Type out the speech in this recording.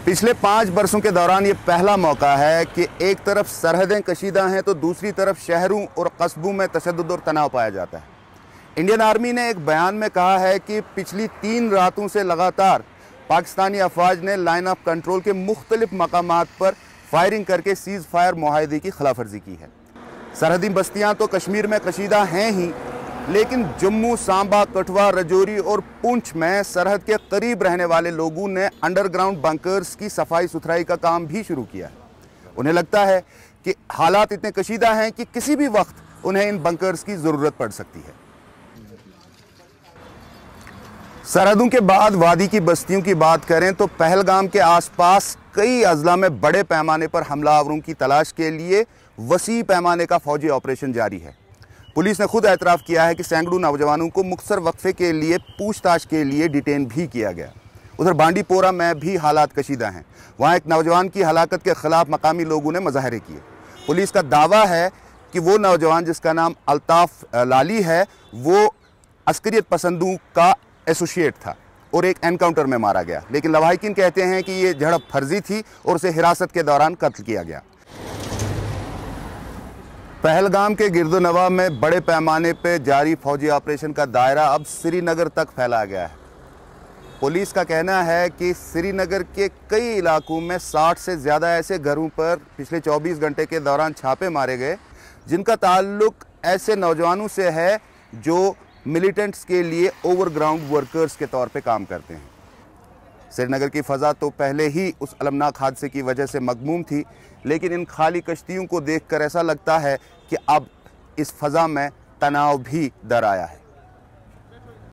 पिछले 5 बरसों के दौरान ये पहला मौका है कि एक तरफ सरहदें कशीदा हैं तो दूसरी तरफ शहरों और कस्बों में तशद्दुद और तनाव पाया जाता है। इंडियन आर्मी ने एक बयान में कहा है कि पिछली 3 रातों से लगातार पाकिस्तानी अफवाज ने लाइन ऑफ कंट्रोल के मुख्तलिफ मकामात पर फायरिंग करके सीज़ फायर मुआहदे की खिलाफवर्जी की है। सरहदी बस्तियाँ तो कश्मीर में कशीदा हैं ही, लेकिन जम्मू, सांबा, कठुआ, राजौरी और पुंछ में सरहद के करीब रहने वाले लोगों ने अंडरग्राउंड बंकर्स की सफाई सुथराई का काम भी शुरू किया है। उन्हें लगता है कि हालात इतने कशीदा हैं कि किसी भी वक्त उन्हें इन बंकर्स की ज़रूरत पड़ सकती है। सरहदों के बाद वादी की बस्तियों की बात करें तो पहलगाम के आसपास कई अजला में बड़े पैमाने पर हमलावरों की तलाश के लिए वसी पैमाने का फौजी ऑपरेशन जारी है। पुलिस ने खुद एतराफ़ किया है कि सैकड़ों नौजवानों को मुख्तर वक्फे के लिए पूछताछ के लिए डिटेन भी किया गया। उधर बांडीपोरा में भी हालात कशीदा हैं। वहाँ एक नौजवान की हलाकत के खिलाफ मकामी लोगों ने मुजाहरे किए। पुलिस का दावा है कि वो नौजवान, जिसका नाम अल्ताफ़ लाली है, वो अस्करियत पसंदों का एसोसिएट था और एक एनकाउंटर में मारा गया, लेकिन लवाहिकीन कहते हैं कि ये झड़प फर्जी थी और उसे हिरासत के दौरान कत्ल किया गया। पहलगाम के गिरदोनवाह में बड़े पैमाने पर जारी फौजी ऑपरेशन का दायरा अब श्रीनगर तक फैला गया है। पुलिस का कहना है कि श्रीनगर के कई इलाकों में 60 से ज़्यादा ऐसे घरों पर पिछले 24 घंटे के दौरान छापे मारे गए, जिनका ताल्लुक ऐसे नौजवानों से है जो मिलिटेंट्स के लिए ओवरग्राउंड वर्कर्स के तौर पे काम करते हैं। श्रीनगर की फ़ज़ा तो पहले ही उस अलमनाक हादसे की वजह से मगमूम थी, लेकिन इन खाली कश्तियों को देखकर ऐसा लगता है कि अब इस फ़ज़ा में तनाव भी दर आया है।